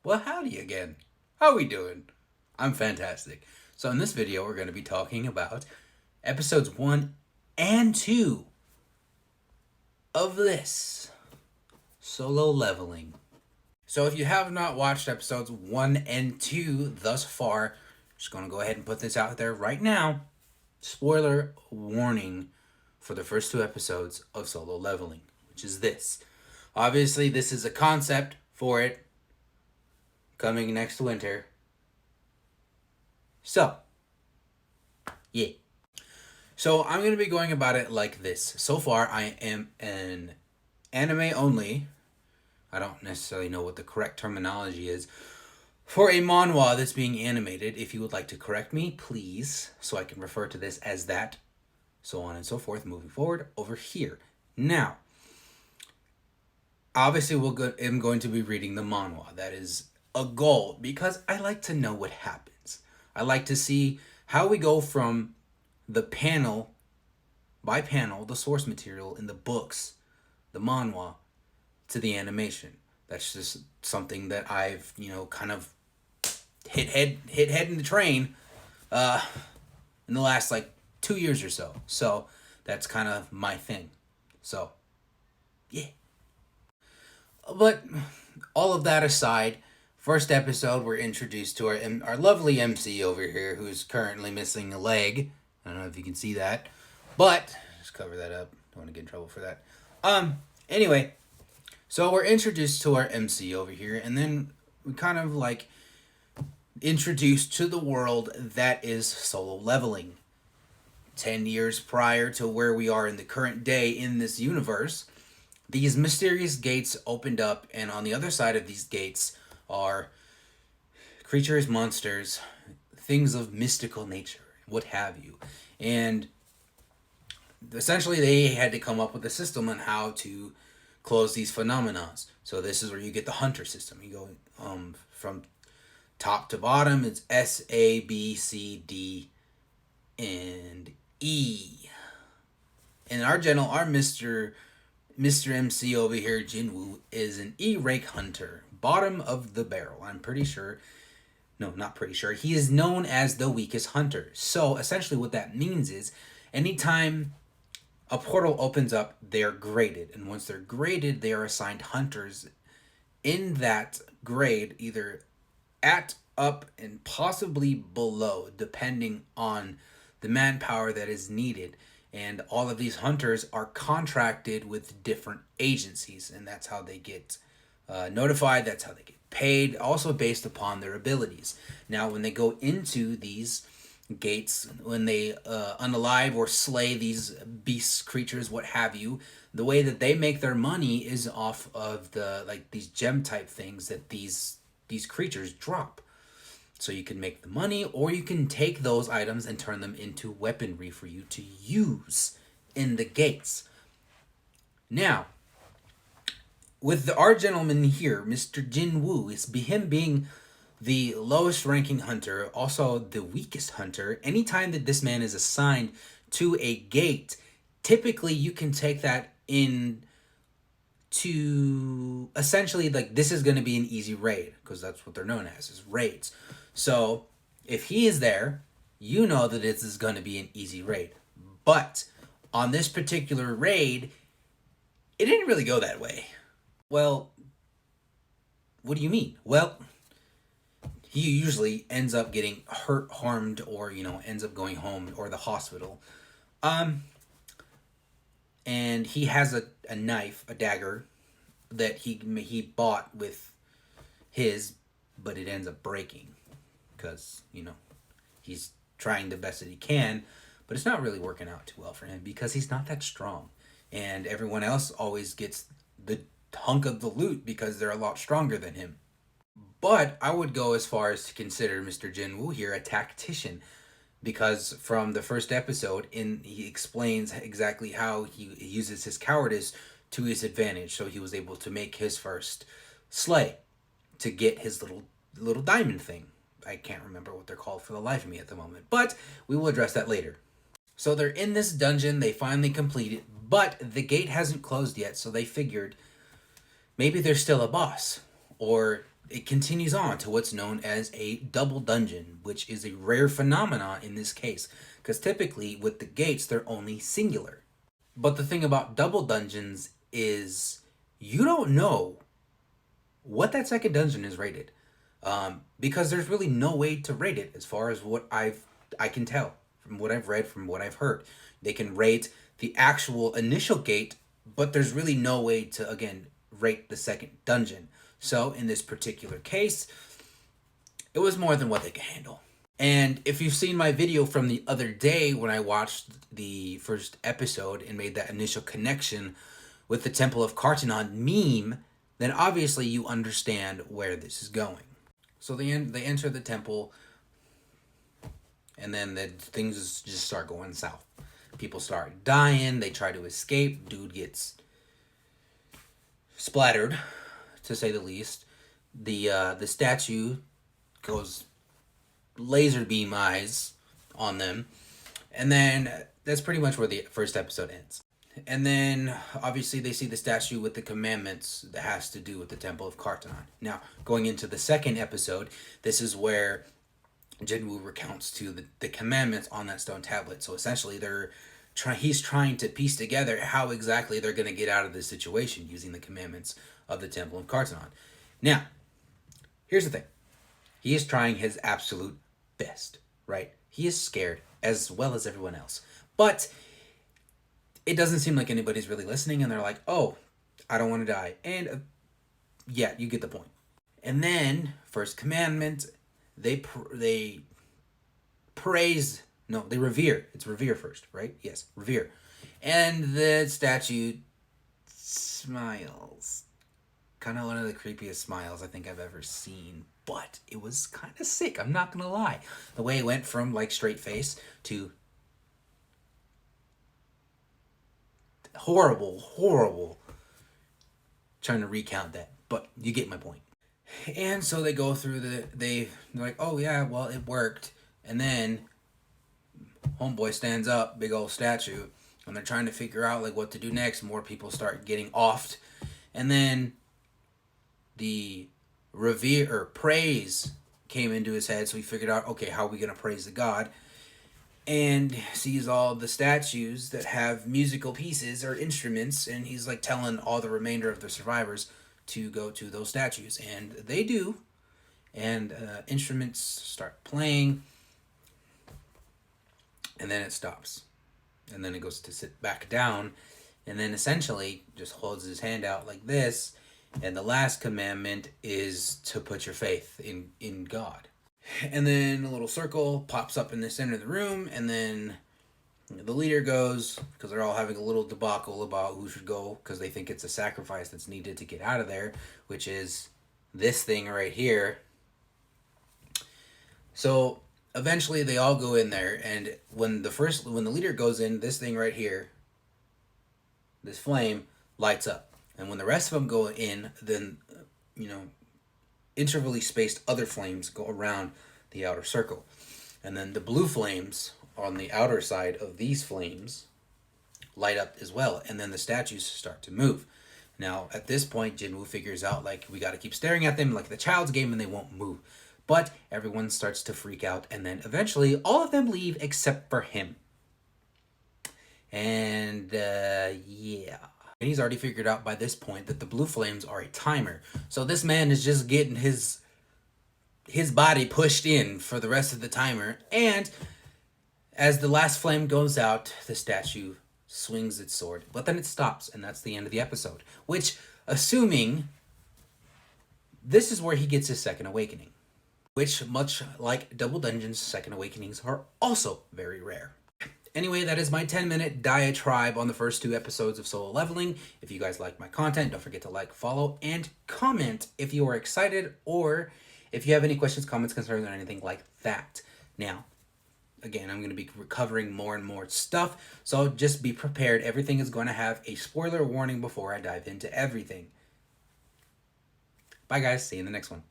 Well, howdy again. How we doing? I'm fantastic. So in this video, we're going to be talking about episodes 1 and 2 of this Solo Leveling. So if you have not watched episodes 1 and 2 thus far, just going to go ahead and put this out there right now. Spoiler warning for the first 2 episodes of Solo Leveling, which is this. Obviously, this is a concept for it coming next winter. So, yeah. So I'm going to be going about it like this. So far, I am an anime only. I don't necessarily know what the correct terminology is for a manhwa that's being animated. If you would like to correct me, please, so I can refer to this as that, so on and so forth, moving forward over here. Now, obviously, I'm going to be reading the manhwa. That is a goal because I like to know what happens. I like to see how we go from the panel by panel, the source material in the books, the manhwa, to the animation. That's just something that I've, kind of hit head in the train in the last 2 years or so. So that's kind of my thing. So, yeah. But all of that aside, first episode we're introduced to our lovely MC over here who's currently missing a leg. I don't know if you can see that, but just cover that up. Don't want to get in trouble for that. Anyway, so we're introduced to our MC over here, and then we kind of introduced to the world that is Solo Leveling. 10 years prior to where we are in the current day in this universe, these mysterious gates opened up, and on the other side of these gates are creatures, monsters, things of mystical nature, what have you. And essentially they had to come up with a system on how to close these phenomena. So this is where you get the hunter system. You go from top to bottom. It's S, A, B, C, D, and E. And our Mr. MC over here, Jinwoo, is an E-rank hunter. Bottom of the barrel. I'm pretty sure. No, not pretty sure. He is known as the weakest hunter. So, essentially what that means is, anytime a portal opens up, they're graded. And once they're graded, they are assigned hunters in that grade, either at, up, and possibly below, depending on the manpower that is needed. And all of these hunters are contracted with different agencies, and that's how they get notified, that's how they get paid, also based upon their abilities. Now, when they go into these gates, when they unalive or slay these beasts, creatures, what have you, the way that they make their money is off of the these gem type things that these creatures drop. So you can make the money, or you can take those items and turn them into weaponry for you to use in the gates. Now, with our gentleman here, Mr. Jinwoo, it's him being the lowest ranking hunter, also the weakest hunter. Anytime that this man is assigned to a gate, typically you can take that in to essentially this is going to be an easy raid, because that's what they're known as, is raids. So if he is there, you know that this is going to be an easy raid. But on this particular raid, it didn't really go that way. Well, what do you mean? Well, he usually ends up getting hurt, harmed, or ends up going home or the hospital. And he has a knife, a dagger, that he bought with his, but it ends up breaking because he's trying the best that he can, but it's not really working out too well for him because he's not that strong, and everyone else always gets the hunk of the loot because they're a lot stronger than him. But I would go as far as to consider Mr. Jinwoo here a tactician, because from the first episode he explains exactly how he uses his cowardice to his advantage. So he was able to make his first sleigh to get his little diamond thing. I can't remember what they're called for the life of me at the moment, but we will address that later. So they're in this dungeon, they finally complete it, but the gate hasn't closed yet, so they figured maybe there's still a boss, or it continues on to what's known as a double dungeon, which is a rare phenomenon in this case, because typically with the gates they're only singular. But the thing about double dungeons is you don't know what that second dungeon is rated, because there's really no way to rate it as far as what I can tell from what I've read, from what I've heard. They can rate the actual initial gate, but there's really no way to again rate the second dungeon. So in this particular case, it was more than what they could handle. And if you've seen my video from the other day when I watched the first episode and made that initial connection with the Temple of Cartanon meme, then obviously you understand where this is going. So they enter the temple, and then things just start going south. People start dying. They try to escape. Dude gets splattered, to say the least. The statue goes laser beam eyes on them, and then that's pretty much where the first episode ends. And then obviously they see the statue with the commandments that has to do with the Temple of Cartanon. Now, going into the second episode, this is where Jinwoo recounts to the commandments on that stone tablet. So essentially he's trying to piece together how exactly they're going to get out of this situation using the commandments of the Temple of Cartanon. Now, here's the thing. He is trying his absolute best, right? He is scared as well as everyone else. But it doesn't seem like anybody's really listening, and they're like, oh, I don't want to die. And yeah, you get the point. And then, first commandment, they praise, no, they revere. It's revere first, right? Yes, revere. And the statue smiles. Kind of one of the creepiest smiles I think I've ever seen. But it was kind of sick, I'm not going to lie. The way it went from like straight face to horrible trying to recount that, but you get my point. And so they go through they're like, oh yeah, well it worked. And then homeboy stands up, big old statue, and they're trying to figure out like what to do next. More people start getting offed, and then the revere or praise came into his head, so he figured out, okay, how are we gonna praise the god? And sees all the statues that have musical pieces or instruments, and he's like telling all the remainder of the survivors to go to those statues, and they do, and instruments start playing, and then it stops, and then it goes to sit back down, and then essentially just holds his hand out like this, and the last commandment is to put your faith in God. And then a little circle pops up in the center of the room, and then the leader goes, because they're all having a little debacle about who should go, because they think it's a sacrifice that's needed to get out of there, which is this thing right here. So eventually they all go in there, and when the leader goes in, this thing right here, this flame, lights up. And when the rest of them go in, then, intervally spaced other flames go around the outer circle. And then the blue flames on the outer side of these flames light up as well. And then the statues start to move. Now, at this point, Jinwoo figures out, like, we got to keep staring at them like the child's game and they won't move. But everyone starts to freak out. And then eventually, all of them leave except for him. And, yeah. And he's already figured out by this point that the blue flames are a timer. So this man is just getting his body pushed in for the rest of the timer. And as the last flame goes out, the statue swings its sword. But then it stops, and that's the end of the episode. Which, assuming this is where he gets his second awakening. Which, much like Double Dungeon's second awakenings, are also very rare. Anyway, that is my 10-minute diatribe on the first 2 episodes of Solo Leveling. If you guys like my content, don't forget to like, follow, and comment if you are excited, or if you have any questions, comments, concerns, or anything like that. Now, again, I'm going to be covering more and more stuff, so just be prepared. Everything is going to have a spoiler warning before I dive into everything. Bye, guys. See you in the next one.